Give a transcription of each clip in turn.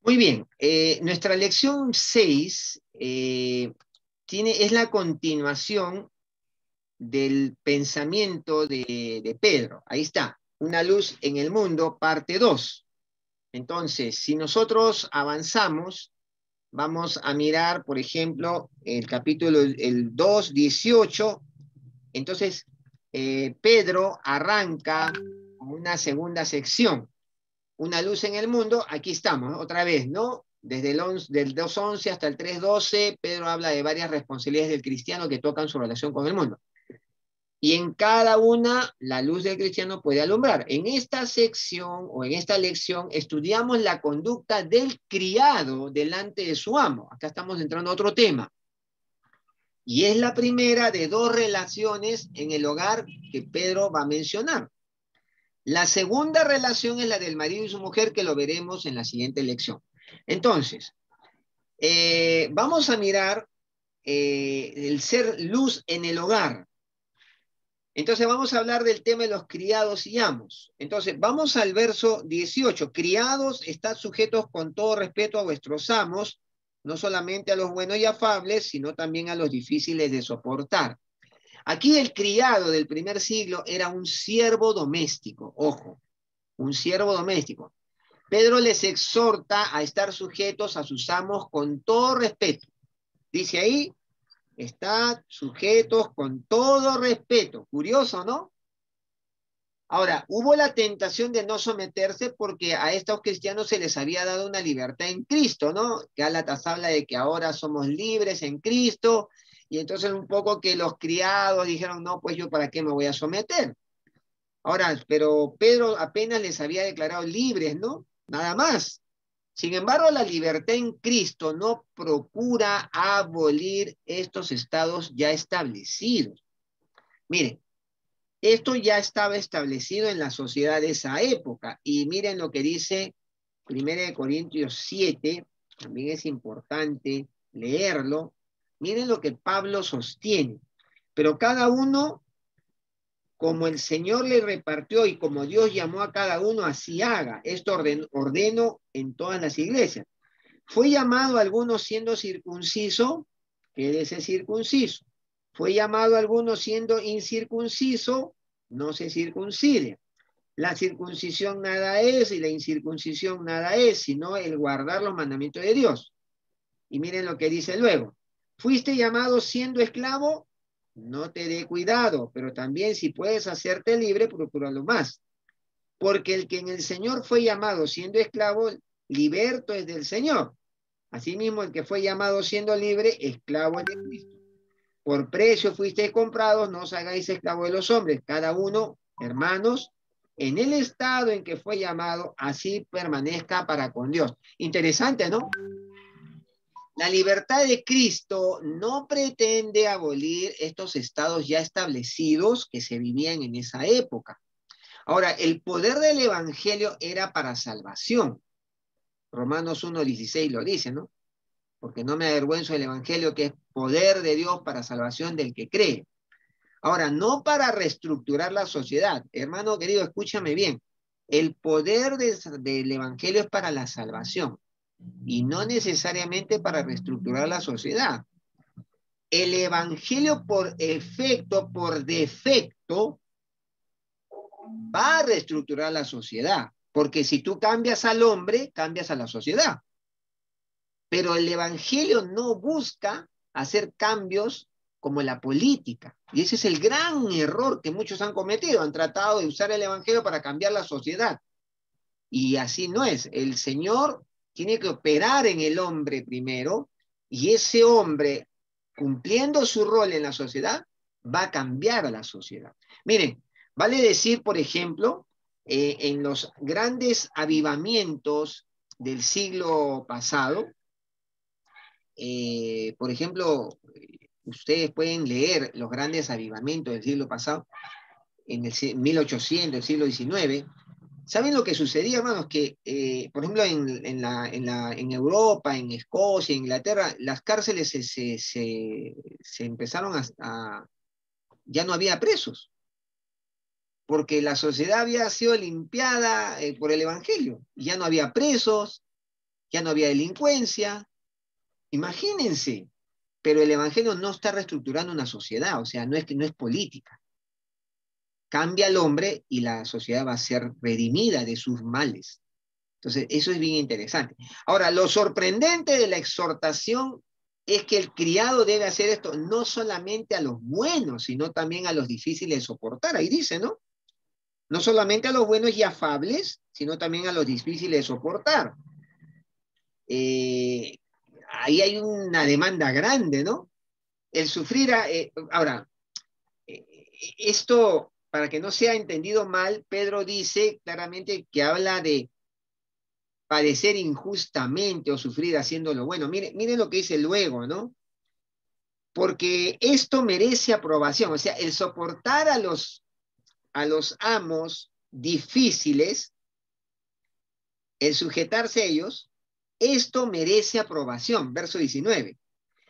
Muy bien, nuestra lección 6 es la continuación del pensamiento de Pedro. Ahí está, una luz en el mundo, parte 2. Entonces, si nosotros avanzamos, vamos a mirar, por ejemplo, el capítulo el 2, 18. Entonces, Pedro arranca con una segunda sección. Una luz en el mundo, aquí estamos, ¿no? Otra vez, ¿no? Desde del 2:11 hasta el 3:12, Pedro habla de varias responsabilidades del cristiano que tocan su relación con el mundo. Y en cada una, la luz del cristiano puede alumbrar. En esta sección o en esta lección estudiamos la conducta del criado delante de su amo. Acá estamos entrando a otro tema. Y es la primera de dos relaciones en el hogar que Pedro va a mencionar. La segunda relación es la del marido y su mujer, que lo veremos en la siguiente lección. Entonces, vamos a mirar el ser luz en el hogar. Entonces vamos a hablar del tema de los criados y amos. Entonces vamos al verso 18. Criados, estad sujetos con todo respeto a vuestros amos, no solamente a los buenos y afables, sino también a los difíciles de soportar. Aquí el criado del primer siglo era un siervo doméstico, ojo, un siervo doméstico. Pedro les exhorta a estar sujetos a sus amos con todo respeto. Dice ahí, estad sujetos con todo respeto. Curioso, ¿no? Ahora, hubo la tentación de no someterse porque a estos cristianos se les había dado una libertad en Cristo, ¿no? Gálatas habla de que ahora somos libres en Cristo, y entonces un poco que los criados dijeron, no, pues yo para qué me voy a someter. Ahora, pero Pedro apenas les había declarado libres, ¿no? Nada más. Sin embargo, la libertad en Cristo no procura abolir estos estados ya establecidos. Miren, esto ya estaba establecido en la sociedad de esa época. Y miren lo que dice 1 Corintios 7, también es importante leerlo. Miren lo que Pablo sostiene. Pero cada uno, como el Señor le repartió y como Dios llamó a cada uno, así haga. Esto ordeno en todas las iglesias. Fue llamado a algunos siendo circunciso, quédese circunciso. Fue llamado a algunos siendo incircunciso, no se circuncide. La circuncisión nada es y la incircuncisión nada es, sino el guardar los mandamientos de Dios. Y miren lo que dice luego. Fuiste llamado siendo esclavo, no te dé cuidado, pero también si puedes hacerte libre, procúralo más. Porque el que en el Señor fue llamado siendo esclavo, liberto es del Señor. Asimismo, el que fue llamado siendo libre, esclavo es de Cristo. Por precio fuisteis comprados, no os hagáis esclavos de los hombres. Cada uno, hermanos, en el estado en que fue llamado, así permanezca para con Dios. Interesante, ¿no? La libertad de Cristo no pretende abolir estos estados ya establecidos que se vivían en esa época. Ahora, el poder del evangelio era para salvación. Romanos 1:16 lo dice, ¿no? Porque no me avergüenzo del evangelio, que es poder de Dios para salvación del que cree. Ahora, no para reestructurar la sociedad. Hermano querido, escúchame bien. El poder del evangelio es para la salvación y no necesariamente para reestructurar la sociedad. El evangelio por efecto, por defecto, va a reestructurar la sociedad. Porque si tú cambias al hombre, cambias a la sociedad. Pero el evangelio no busca hacer cambios como la política. Y ese es el gran error que muchos han cometido. Han tratado de usar el evangelio para cambiar la sociedad. Y así no es. El Señor tiene que operar en el hombre primero, y ese hombre, cumpliendo su rol en la sociedad, va a cambiar a la sociedad. Miren, vale decir, por ejemplo, en los grandes avivamientos del siglo pasado, por ejemplo, ustedes pueden leer los grandes avivamientos del siglo pasado, en el 1800, el siglo XIX. ¿Saben lo que sucedía, hermanos? Que, por ejemplo, en Europa, en Escocia, en Inglaterra, las cárceles se empezaron ya no había presos, porque la sociedad había sido limpiada por el Evangelio, y ya no había presos, ya no había delincuencia. Imagínense, pero el Evangelio no está reestructurando una sociedad, o sea, no es política. Cambia al hombre y la sociedad va a ser redimida de sus males. Entonces, eso es bien interesante. Ahora, lo sorprendente de la exhortación es que el criado debe hacer esto no solamente a los buenos, sino también a los difíciles de soportar. Ahí dice, ¿no? No solamente a los buenos y afables, sino también a los difíciles de soportar. Ahí hay una demanda grande, ¿no? El sufrir, ahora, eh, esto, para que no sea entendido mal, Pedro dice claramente que habla de padecer injustamente o sufrir haciéndolo bueno. Miren lo que dice luego, ¿no? Porque esto merece aprobación, o sea, el soportar a los amos difíciles, el sujetarse a ellos, esto merece aprobación. Verso 19.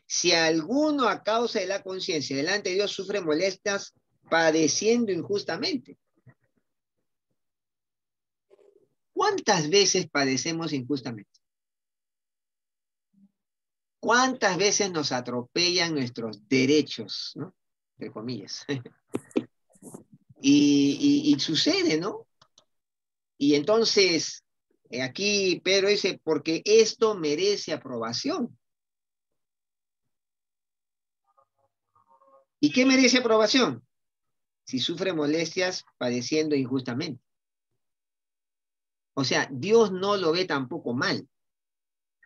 Si alguno a causa de la conciencia delante de Dios sufre molestias padeciendo injustamente. ¿Cuántas veces padecemos injustamente? ¿Cuántas veces nos atropellan nuestros derechos, ¿no? Entre comillas. Y sucede, ¿no? Y entonces, aquí Pedro dice, porque esto merece aprobación. ¿Y qué merece aprobación? Si sufre molestias padeciendo injustamente. O sea, Dios no lo ve tampoco mal.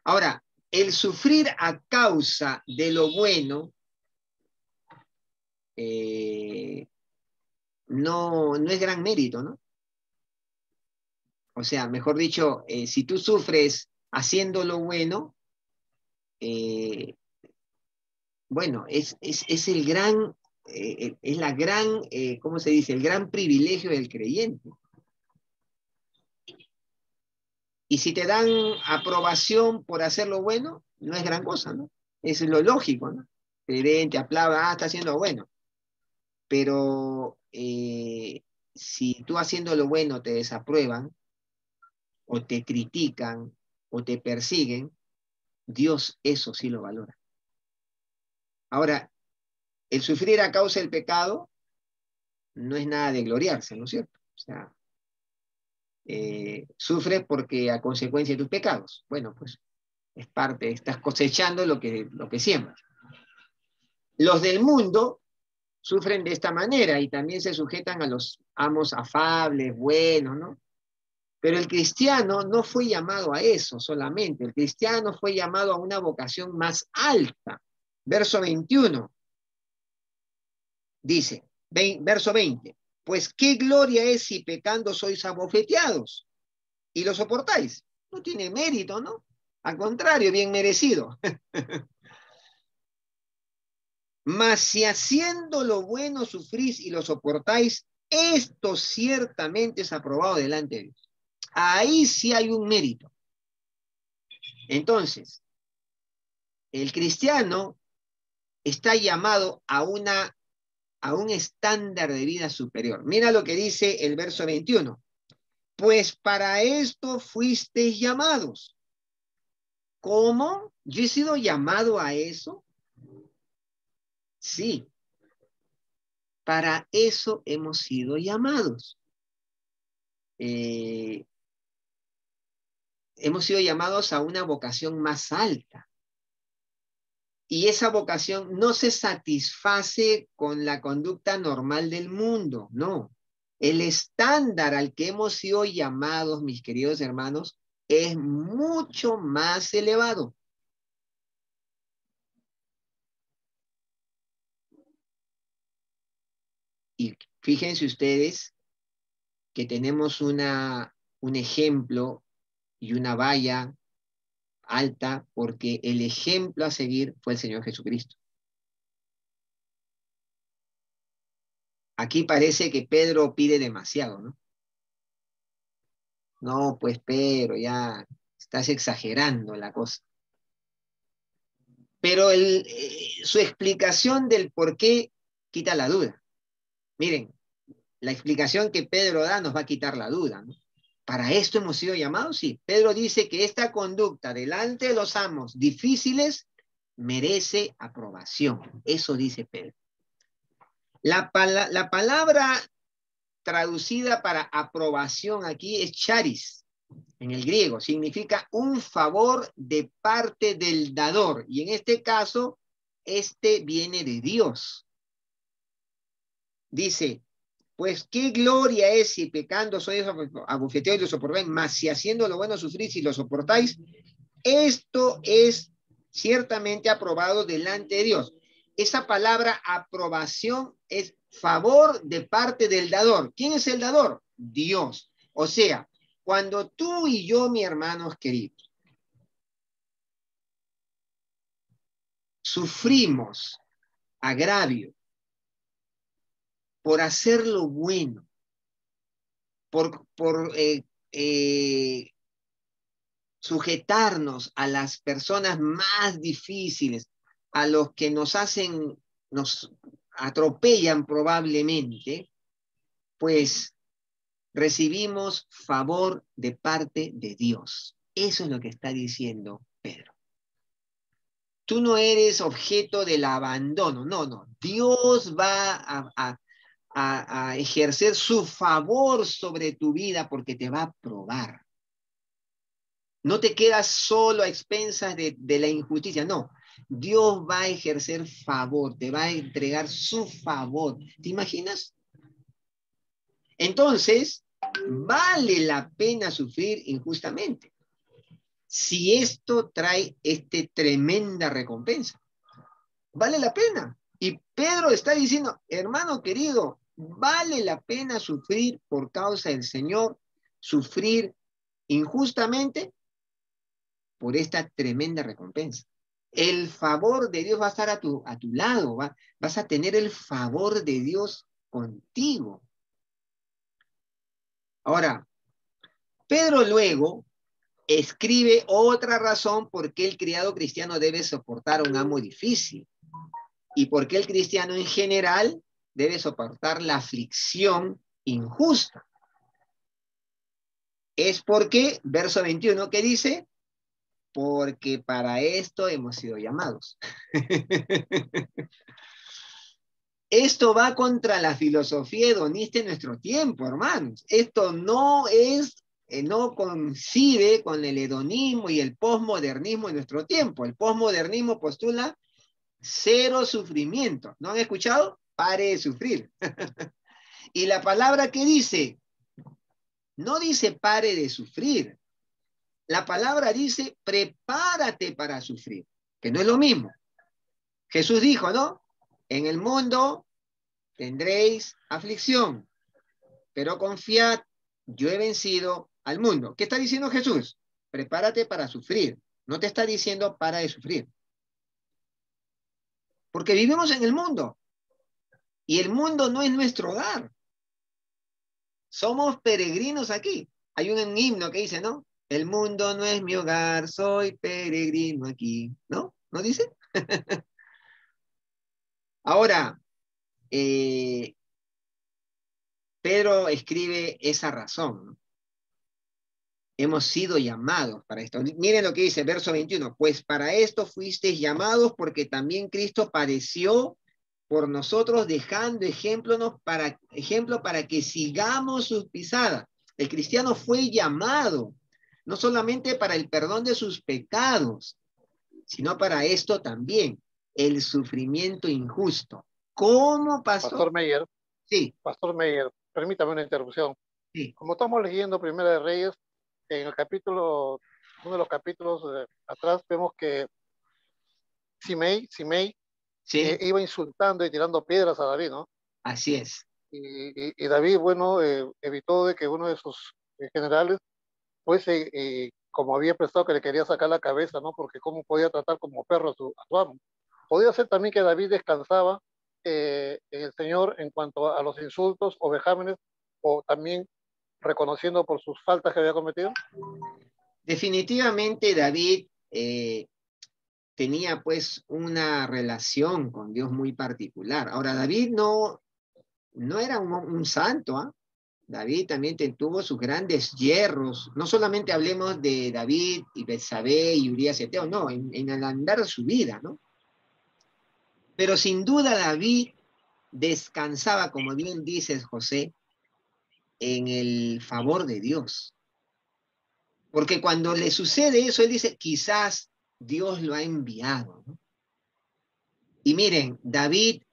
Ahora, el sufrir a causa de lo bueno no es gran mérito, ¿no? O sea, mejor dicho, si tú sufres haciendo lo bueno, bueno, es el gran, es la gran, ¿cómo se dice? El gran privilegio del creyente. Y si te dan aprobación por hacer lo bueno, no es gran cosa, ¿no? Es lo lógico, ¿no? Te aplauda, está haciendo bueno. Pero si tú haciendo lo bueno te desaprueban, o te critican, o te persiguen, Dios eso sí lo valora. Ahora, el sufrir a causa del pecado no es nada de gloriarse, ¿no es cierto? O sea, sufres porque a consecuencia de tus pecados. Bueno, pues es parte, estás cosechando lo que siembras. Los del mundo sufren de esta manera y también se sujetan a los amos afables, buenos, ¿no? Pero el cristiano no fue llamado a eso solamente, el cristiano fue llamado a una vocación más alta. Verso 21 dice, verso 20, pues qué gloria es si pecando sois abofeteados y lo soportáis. No tiene mérito, ¿no? Al contrario, bien merecido. Mas si haciendo lo bueno sufrís y lo soportáis, esto ciertamente es aprobado delante de Dios. Ahí sí hay un mérito. Entonces, el cristiano está llamado a un estándar de vida superior. Mira lo que dice el verso 21. Pues para esto fuisteis llamados. ¿Cómo? ¿Yo he sido llamado a eso? Sí. Para eso hemos sido llamados. Hemos sido llamados a una vocación más alta. Y esa vocación no se satisface con la conducta normal del mundo, no. El estándar al que hemos sido llamados, mis queridos hermanos, es mucho más elevado. Y fíjense ustedes que tenemos un ejemplo y una valla alta porque el ejemplo a seguir fue el Señor Jesucristo. Aquí parece que Pedro pide demasiado, ¿no? No, pues Pedro, ya estás exagerando la cosa. Pero su explicación del por qué quita la duda. Miren, la explicación que Pedro da nos va a quitar la duda, ¿no? ¿Para esto hemos sido llamados? Sí. Pedro dice que esta conducta delante de los amos difíciles merece aprobación. Eso dice Pedro. La palabra traducida para aprobación aquí es charis, en el griego. Significa un favor de parte del dador. Y en este caso, este viene de Dios. Dice, pues qué gloria es si pecando sois abofeteados y lo soportáis, mas si haciendo lo bueno sufrís y lo soportáis, esto es ciertamente aprobado delante de Dios. Esa palabra aprobación es favor de parte del dador. ¿Quién es el dador? Dios. O sea, cuando tú y yo, mis hermanos queridos, sufrimos agravio por hacer lo bueno, por sujetarnos a las personas más difíciles, a los que nos hacen, nos atropellan probablemente, pues recibimos favor de parte de Dios. Eso es lo que está diciendo Pedro. Tú no eres objeto del abandono, no, no. Dios va a ejercer su favor sobre tu vida porque te va a probar. No te quedas solo a expensas de la injusticia, no. Dios va a ejercer favor, te va a entregar su favor. ¿Te imaginas? Entonces, vale la pena sufrir injustamente. Si esto trae tremenda recompensa, vale la pena. Y Pedro está diciendo, hermano querido, vale la pena sufrir por causa del Señor, sufrir injustamente por esta tremenda recompensa. El favor de Dios va a estar a tu lado, vas a tener el favor de Dios contigo. Ahora, Pedro luego escribe otra razón por qué el criado cristiano debe soportar a un amo difícil y por qué el cristiano en general debe soportar la aflicción injusta. Es porque, verso 21, que dice, porque para esto hemos sido llamados. Esto va contra la filosofía hedonista en nuestro tiempo, hermanos. Esto no coincide con el hedonismo y el posmodernismo en nuestro tiempo. El posmodernismo postula cero sufrimiento. ¿No han escuchado? Pare de sufrir. Y la palabra que dice, no dice pare de sufrir. La palabra dice prepárate para sufrir, que no es lo mismo. Jesús dijo, ¿no? En el mundo tendréis aflicción, pero confiad, yo he vencido al mundo. ¿Qué está diciendo Jesús? Prepárate para sufrir. No te está diciendo para de sufrir. Porque vivimos en el mundo. Y el mundo no es nuestro hogar. Somos peregrinos aquí. Hay un himno que dice, ¿no? El mundo no es mi hogar, soy peregrino aquí. ¿No? ¿No dice? Ahora, Pedro escribe esa razón, ¿no? Hemos sido llamados para esto. Miren lo que dice, verso 21. Pues para esto fuisteis llamados porque también Cristo padeció por nosotros dejando ejemplo para que sigamos sus pisadas. El cristiano fue llamado no solamente para el perdón de sus pecados, sino para esto también, el sufrimiento injusto. ¿Cómo, pastor? Sí, Pastor Meyer, permítame una interrupción. sí, Como estamos leyendo Primera de Reyes, en el capítulo, uno de los capítulos atrás, vemos que Simei sí, iba insultando y tirando piedras a David, ¿no? así es. Y David, bueno, evitó de que uno de sus generales fuese, como había prestado que le quería sacar la cabeza, ¿no? Porque cómo podía tratar como perro a su amo. Podía ser también que David descansaba en el Señor en cuanto a los insultos o vejámenes, o también reconociendo por sus faltas que había cometido. Definitivamente David tenía pues una relación con Dios muy particular. Ahora, David no era un santo, ¿ah? David también tuvo sus grandes hierros. No solamente hablemos de David y Betsabé y Urías Eteo, no, en el andar de su vida, ¿no? Pero sin duda David descansaba, como bien dices, José, en el favor de Dios. Porque cuando le sucede eso, él dice, quizás Dios lo ha enviado, ¿no? Y miren, David,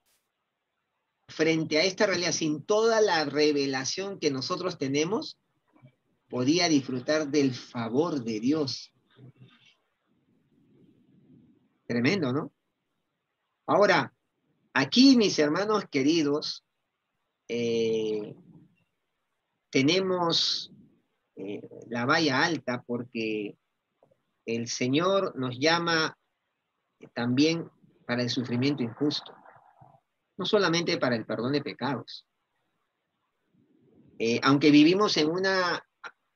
frente a esta realidad, sin toda la revelación que nosotros tenemos, podía disfrutar del favor de Dios. Tremendo, ¿no? Ahora, aquí, mis hermanos queridos, tenemos la valla alta porque el Señor nos llama también para el sufrimiento injusto, no solamente para el perdón de pecados. Aunque vivimos en una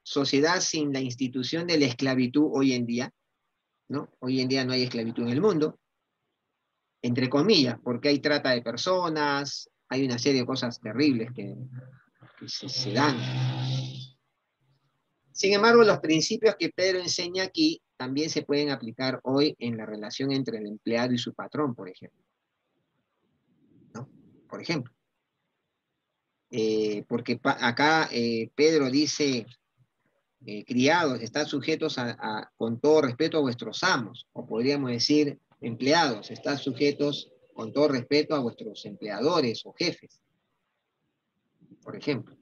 sociedad sin la institución de la esclavitud hoy en día, ¿no? Hoy en día no hay esclavitud en el mundo, entre comillas, porque hay trata de personas, hay una serie de cosas terribles que se dan. Sin embargo, los principios que Pedro enseña aquí también se pueden aplicar hoy en la relación entre el empleado y su patrón, por ejemplo, ¿no? Por ejemplo. Porque acá Pedro dice, criados, estad sujetos con todo respeto a vuestros amos, o podríamos decir, empleados, estad sujetos con todo respeto a vuestros empleadores o jefes, por ejemplo.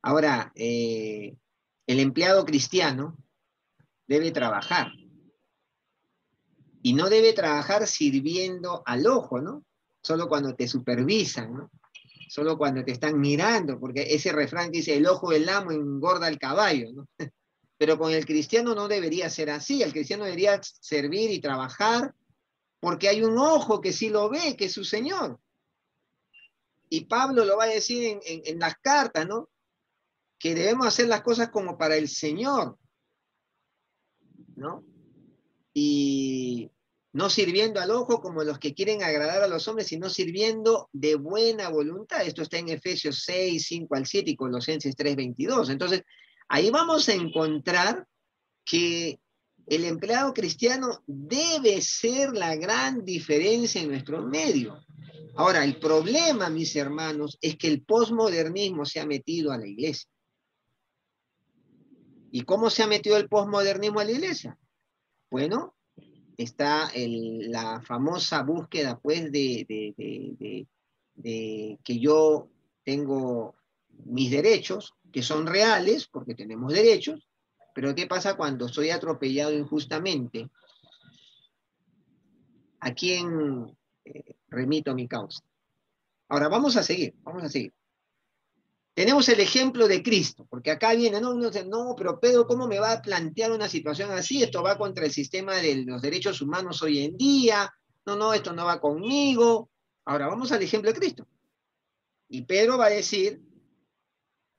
Ahora, el empleado cristiano debe trabajar, y no debe trabajar sirviendo al ojo, ¿no? Solo cuando te supervisan, ¿no? Solo cuando te están mirando, porque ese refrán que dice, el ojo del amo engorda al caballo, ¿no? Pero con el cristiano no debería ser así, el cristiano debería servir y trabajar porque hay un ojo que sí lo ve, que es su Señor. Y Pablo lo va a decir en las cartas, ¿no? Que debemos hacer las cosas como para el Señor, ¿no? Y no sirviendo al ojo como los que quieren agradar a los hombres, sino sirviendo de buena voluntad. Esto está en Efesios 6, 5 al 7 y Colosenses 3, 22. Entonces, ahí vamos a encontrar que el empleado cristiano debe ser la gran diferencia en nuestro medio. Ahora, el problema, mis hermanos, es que el posmodernismo se ha metido a la iglesia. ¿Y cómo se ha metido el posmodernismo a la iglesia? Bueno, está la famosa búsqueda, pues, de que yo tengo mis derechos, que son reales, porque tenemos derechos, pero ¿qué pasa cuando soy atropellado injustamente? ¿A quién remito mi causa? Ahora, vamos a seguir, vamos a seguir. Tenemos el ejemplo de Cristo, porque acá viene, no, pero Pedro, ¿cómo me va a plantear una situación así? Esto va contra el sistema de los derechos humanos hoy en día, no, esto no va conmigo. Ahora, vamos al ejemplo de Cristo. Y Pedro va a decir,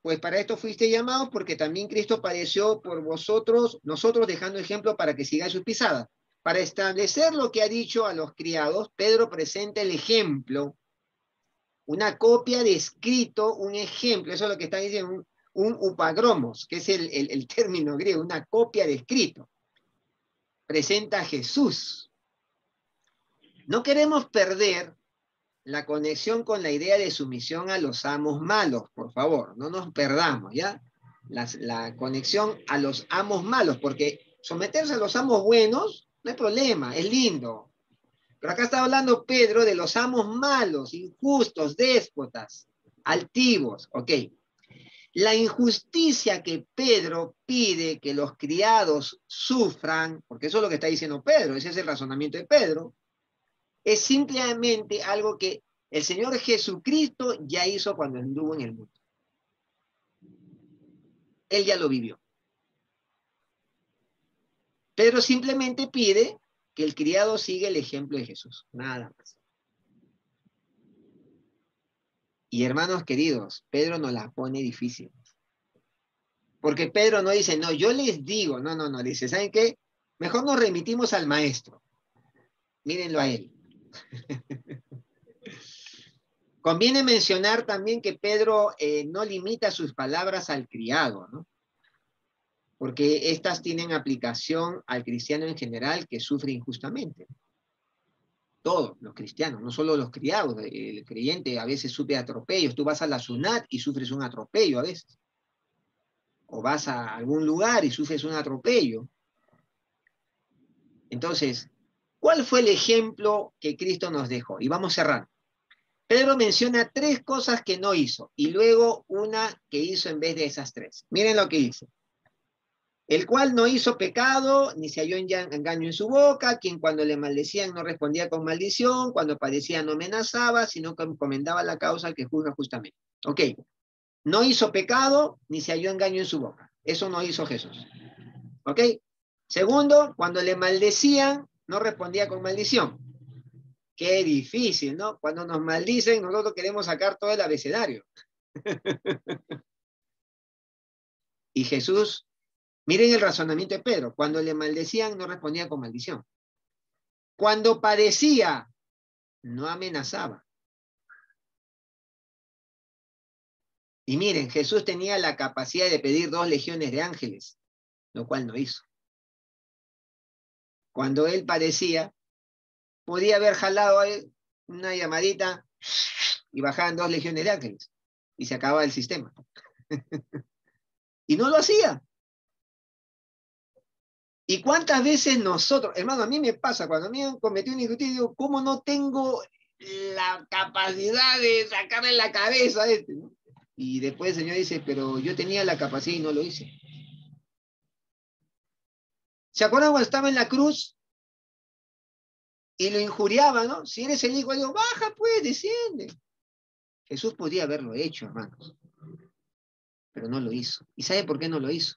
pues para esto fuiste llamados, porque también Cristo padeció por vosotros, nosotros dejando ejemplo para que sigáis sus pisadas. Para establecer lo que ha dicho a los criados, Pedro presenta el ejemplo, una copia de escrito, un ejemplo, eso es lo que está diciendo, un upagromos, que es el término griego, una copia de escrito. Presenta a Jesús. No queremos perder la conexión con la idea de sumisión a los amos malos, por favor, no nos perdamos, ¿ya? La conexión a los amos malos, porque someterse a los amos buenos no hay problema, es lindo. Pero acá está hablando Pedro de los amos malos, injustos, déspotas, altivos, ¿ok? La injusticia que Pedro pide que los criados sufran, porque eso es lo que está diciendo Pedro, ese es el razonamiento de Pedro, es simplemente algo que el Señor Jesucristo ya hizo cuando anduvo en el mundo. Él ya lo vivió. Pedro simplemente pide que el criado siga el ejemplo de Jesús, nada más. Y hermanos queridos, Pedro nos la pone difícil. Porque Pedro no dice, no, yo les digo, no, dice, ¿saben qué? Mejor nos remitimos al maestro. Mírenlo a él. Conviene mencionar también que Pedro no limita sus palabras al criado, ¿no? Porque estas tienen aplicación al cristiano en general que sufre injustamente. Todos los cristianos, no solo los criados. El creyente a veces sufre atropellos. Tú vas a la SUNAT y sufres un atropello a veces. O vas a algún lugar y sufres un atropello. Entonces, ¿cuál fue el ejemplo que Cristo nos dejó? Y vamos cerrando. Pedro menciona 3 cosas que no hizo y luego una que hizo en vez de esas 3. Miren lo que dice. El cual no hizo pecado, ni se halló engaño en su boca, quien cuando le maldecían no respondía con maldición, cuando padecía no amenazaba, sino que encomendaba la causa al que juzga justamente. Ok, no hizo pecado, ni se halló engaño en su boca. Eso no hizo Jesús. Ok, segundo, cuando le maldecían, no respondía con maldición. Qué difícil, ¿no? Cuando nos maldicen, nosotros queremos sacar todo el abecedario. Y Jesús, miren el razonamiento de Pedro, cuando le maldecían no respondía con maldición. Cuando padecía, no amenazaba. Y miren, Jesús tenía la capacidad de pedir 2 legiones de ángeles, lo cual no hizo. Cuando él padecía, podía haber jalado una llamadita y bajaban 2 legiones de ángeles y se acababa el sistema. Y no lo hacía. ¿Y cuántas veces nosotros, hermano, a mí me pasa, cuando a mí han cometido un injusticia, digo, ¿cómo no tengo la capacidad de sacarle la cabeza a este, ¿no? Y después el Señor dice, pero yo tenía la capacidad y no lo hice. ¿Se acuerdan cuando estaba en la cruz y lo injuriaba, ¿no? Si eres el hijo de Dios, baja pues, desciende. Jesús podía haberlo hecho, hermanos, pero no lo hizo. ¿Y sabe por qué no lo hizo?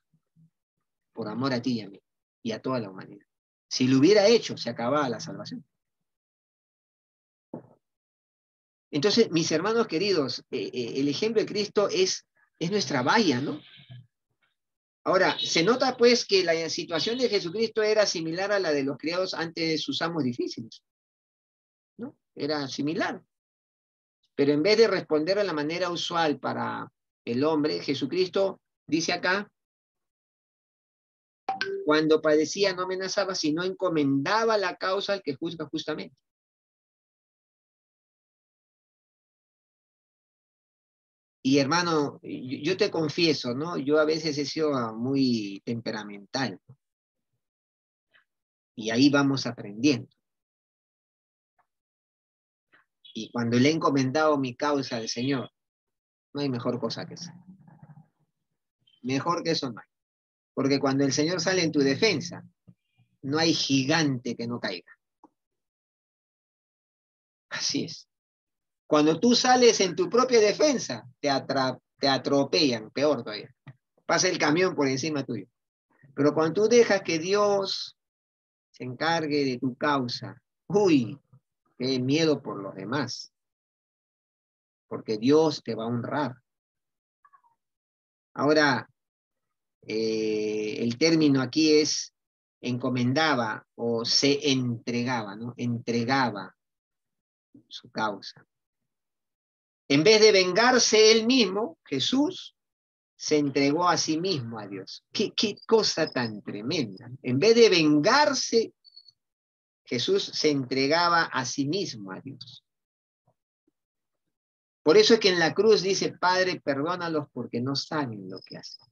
Por amor a ti y a mí y a toda la humanidad. Si lo hubiera hecho, se acababa la salvación. Entonces, mis hermanos queridos, el ejemplo de Cristo es nuestra valla, ¿no? Ahora, se nota pues que la situación de Jesucristo era similar a la de los criados antes de sus amos difíciles, ¿no? Era similar. Pero en vez de responder de la manera usual para el hombre, Jesucristo dice acá, cuando padecía no amenazaba, sino encomendaba la causa al que juzga justamente. Y hermano, yo te confieso, ¿no? Yo a veces he sido muy temperamental. Y ahí vamos aprendiendo. Y cuando le he encomendado mi causa al Señor, no hay mejor cosa que eso. Mejor que eso no hay. Porque cuando el Señor sale en tu defensa, no hay gigante que no caiga. Así es. Cuando tú sales en tu propia defensa, te atropellan, peor todavía. Pasa el camión por encima tuyo. Pero cuando tú dejas que Dios se encargue de tu causa, uy, qué miedo por los demás. Porque Dios te va a honrar. Ahora, el término aquí es encomendaba o se entregaba, ¿no? Entregaba su causa. En vez de vengarse él mismo, Jesús se entregó a sí mismo a Dios. Qué cosa tan tremenda. En vez de vengarse, Jesús se entregaba a sí mismo a Dios. Por eso es que en la cruz dice, Padre, perdónalos porque no saben lo que hacen.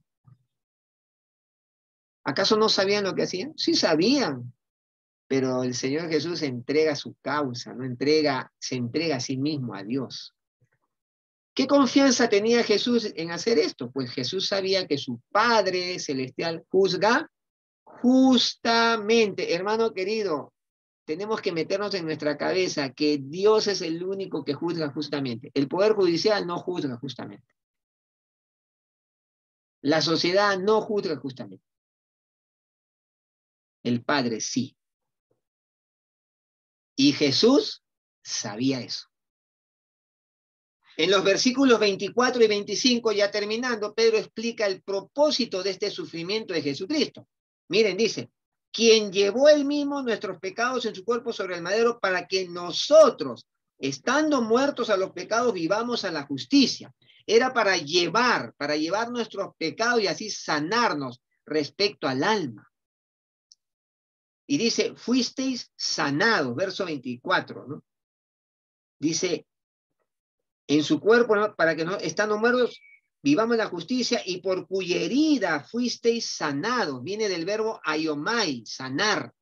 ¿Acaso no sabían lo que hacían? Sí sabían, pero el Señor Jesús entrega su causa, no se entrega a sí mismo a Dios. ¿Qué confianza tenía Jesús en hacer esto? Pues Jesús sabía que su Padre Celestial juzga justamente. Hermano querido, tenemos que meternos en nuestra cabeza que Dios es el único que juzga justamente. El Poder Judicial no juzga justamente. La sociedad no juzga justamente. El Padre sí. Y Jesús sabía eso. En los versículos 24 y 25, ya terminando, Pedro explica el propósito de este sufrimiento de Jesucristo. Miren, dice, quien llevó él mismo nuestros pecados en su cuerpo sobre el madero para que nosotros, Estando muertos a los pecados, vivamos a la justicia. Era para llevar nuestros pecados y así sanarnos respecto al alma. Y dice, fuisteis sanados, verso 24, ¿no? Dice, en su cuerpo, ¿no? Para que no, estando muertos, vivamos la justicia, y por cuya herida fuisteis sanados. Viene del verbo aiomai, sanar.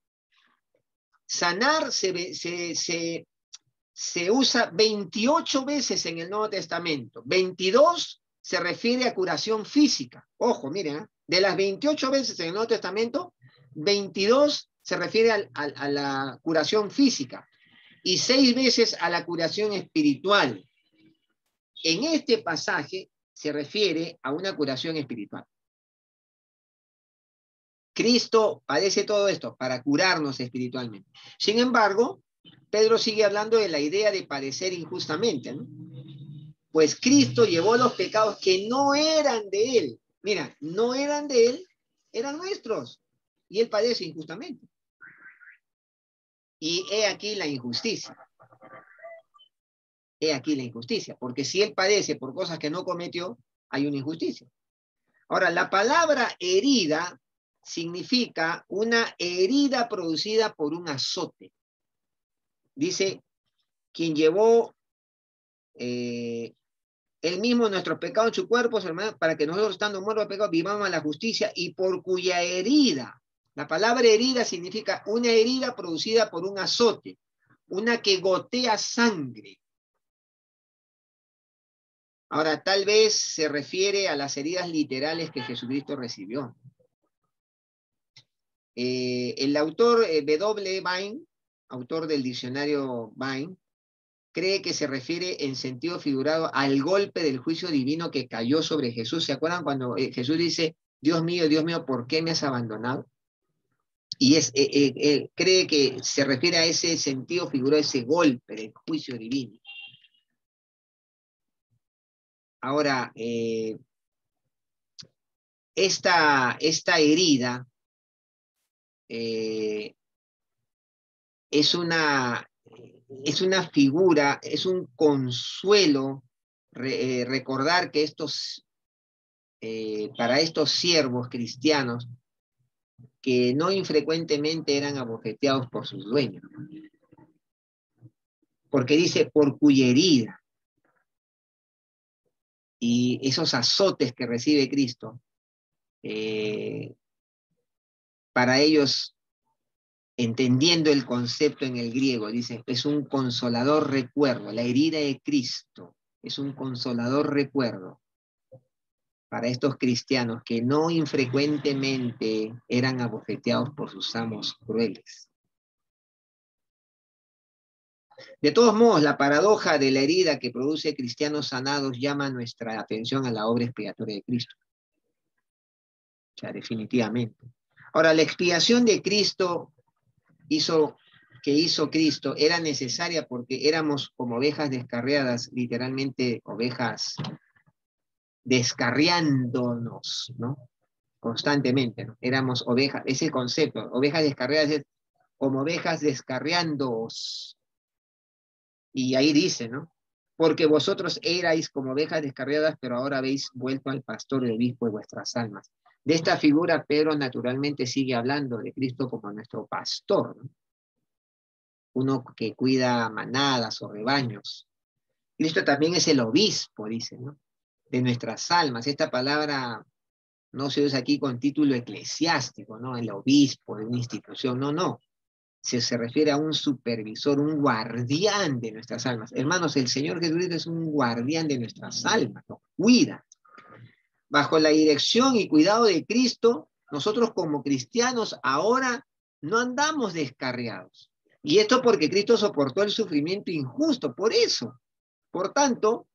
Sanar se usa 28 veces en el Nuevo Testamento. 22 se refiere a curación física. Ojo, miren, ¿eh? De las 28 veces en el Nuevo Testamento, 22 se refiere a la curación física y 6 veces a la curación espiritual. En este pasaje se refiere a una curación espiritual. Cristo padece todo esto para curarnos espiritualmente. Sin embargo, Pedro sigue hablando de la idea de padecer injustamente, ¿no? Pues Cristo llevó los pecados que no eran de él. Mira, no eran de él, eran nuestros. Y él padece injustamente. Y he aquí la injusticia. He aquí la injusticia. Porque si él padece por cosas que no cometió, hay una injusticia. Ahora, la palabra herida significa una herida producida por un azote. Dice, quien llevó él mismo nuestros pecados en su cuerpo, hermano, para que nosotros, estando muertos de pecado, vivamos a la justicia, y por cuya herida, la palabra herida significa una herida producida por un azote, una que gotea sangre. Ahora, tal vez se refiere a las heridas literales que Jesucristo recibió. El autor W. Vine, autor del diccionario Vine, cree que se refiere en sentido figurado al golpe del juicio divino que cayó sobre Jesús. ¿Se acuerdan cuando Jesús dice, Dios mío, ¿por qué me has abandonado? Y cree que se refiere a ese sentido figurado, ese golpe del juicio divino. Ahora, esta herida es una figura, es un consuelo recordar que para estos siervos cristianos, que no infrecuentemente eran abofeteados por sus dueños. Porque dice, por cuya herida. Y esos azotes que recibe Cristo, para ellos, entendiendo el concepto en el griego, dice, es un consolador recuerdo. La herida de Cristo es un consolador recuerdo para estos cristianos que no infrecuentemente eran abofeteados por sus amos crueles. De todos modos, la paradoja de la herida que produce cristianos sanados llama nuestra atención a la obra expiatoria de Cristo. O sea, definitivamente. Ahora, la expiación de Cristo que hizo Cristo era necesaria porque éramos como ovejas descarriadas, literalmente ovejas descarriándonos, ¿no? Constantemente, ¿no? Éramos ovejas, ese concepto, ovejas descarriadas es como ovejas descarriándoos. Y ahí dice, ¿no? Porque vosotros erais como ovejas descarriadas, pero ahora habéis vuelto al pastor y obispo de vuestras almas. De esta figura, Pedro naturalmente sigue hablando de Cristo como nuestro pastor, ¿no? Uno que cuida manadas o rebaños. Cristo también es el obispo, dice, ¿no? De nuestras almas. Esta palabra no se usa aquí con título eclesiástico, ¿no? El obispo de una institución, no. Se refiere a un supervisor, un guardián de nuestras almas. Hermanos, el Señor Jesucristo es un guardián de nuestras almas, nos cuida. Bajo la dirección y cuidado de Cristo, nosotros como cristianos ahora no andamos descarriados. Y esto porque Cristo soportó el sufrimiento injusto, por eso. Por tanto,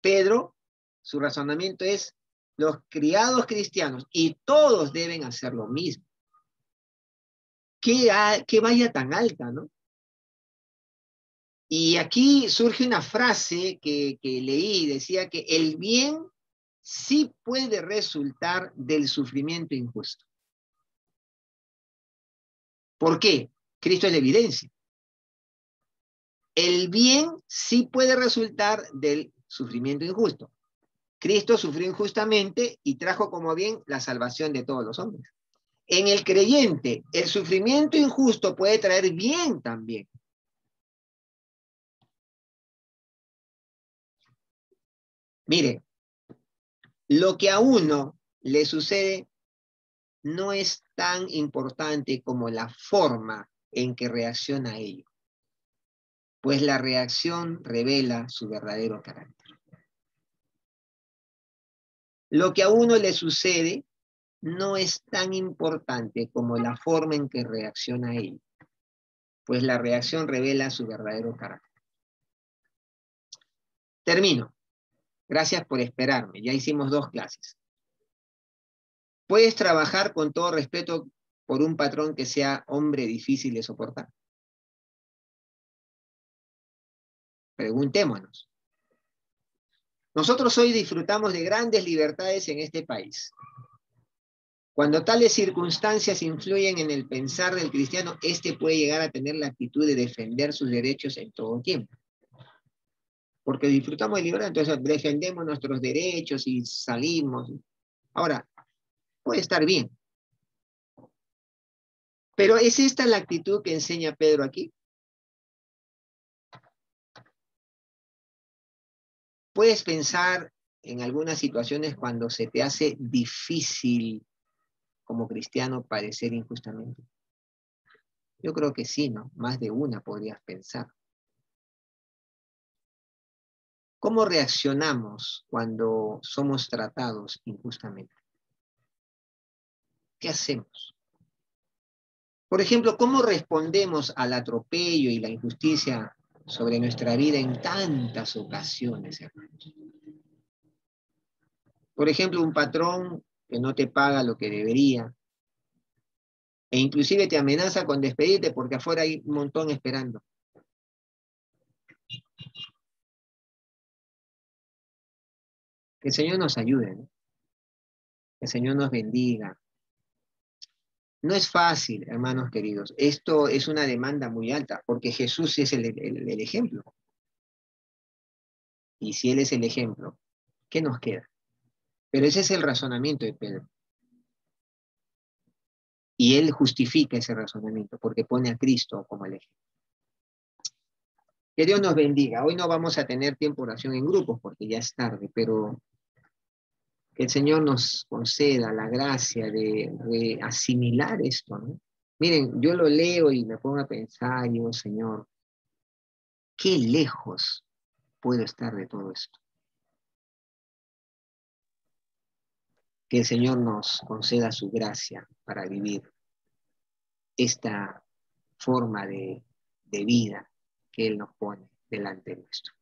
Pedro, su razonamiento es, los criados cristianos, y todos deben hacer lo mismo. Que vaya tan alta, ¿no? Y aquí surge una frase que leí, decía que el bien sí puede resultar del sufrimiento injusto. ¿Por qué? Cristo es la evidencia. El bien sí puede resultar del sufrimiento injusto. Cristo sufrió injustamente y trajo como bien la salvación de todos los hombres. En el creyente, el sufrimiento injusto puede traer bien también. Mire, lo que a uno le sucede no es tan importante como la forma en que reacciona a ello, pues la reacción revela su verdadero carácter. Lo que a uno le sucede no es tan importante como la forma en que reacciona a ello, pues la reacción revela su verdadero carácter. Termino. Gracias por esperarme. Ya hicimos 2 clases. ¿Puedes trabajar con todo respeto por un patrón que sea hombre difícil de soportar? Preguntémonos. Nosotros hoy disfrutamos de grandes libertades en este país. Cuando tales circunstancias influyen en el pensar del cristiano, éste puede llegar a tener la actitud de defender sus derechos en todo tiempo. Porque disfrutamos de libertad, entonces defendemos nuestros derechos y salimos. Ahora, puede estar bien. Pero ¿es esta la actitud que enseña Pedro aquí? Puedes pensar en algunas situaciones cuando se te hace difícil como cristiano padecer injustamente. Yo creo que sí, ¿no? Más de una podrías pensar. ¿Cómo reaccionamos cuando somos tratados injustamente? ¿Qué hacemos? Por ejemplo, ¿cómo respondemos al atropello y la injusticia sobre nuestra vida en tantas ocasiones, hermanos? Por ejemplo, un patrón que no te paga lo que debería, e inclusive te amenaza con despedirte porque afuera hay un montón esperando. Que el Señor nos ayude, ¿no? Que el Señor nos bendiga. No es fácil, hermanos queridos. Esto es una demanda muy alta, porque Jesús es el ejemplo. Y si Él es el ejemplo, ¿qué nos queda? Pero ese es el razonamiento de Pedro. Y él justifica ese razonamiento, porque pone a Cristo como el ejemplo. Que Dios nos bendiga. Hoy no vamos a tener tiempo de oración en grupos, porque ya es tarde, pero que el Señor nos conceda la gracia de asimilar esto, ¿no? Miren, yo lo leo y me pongo a pensar, y digo, Señor, qué lejos puedo estar de todo esto. Que el Señor nos conceda su gracia para vivir esta forma de vida que Él nos pone delante nuestro.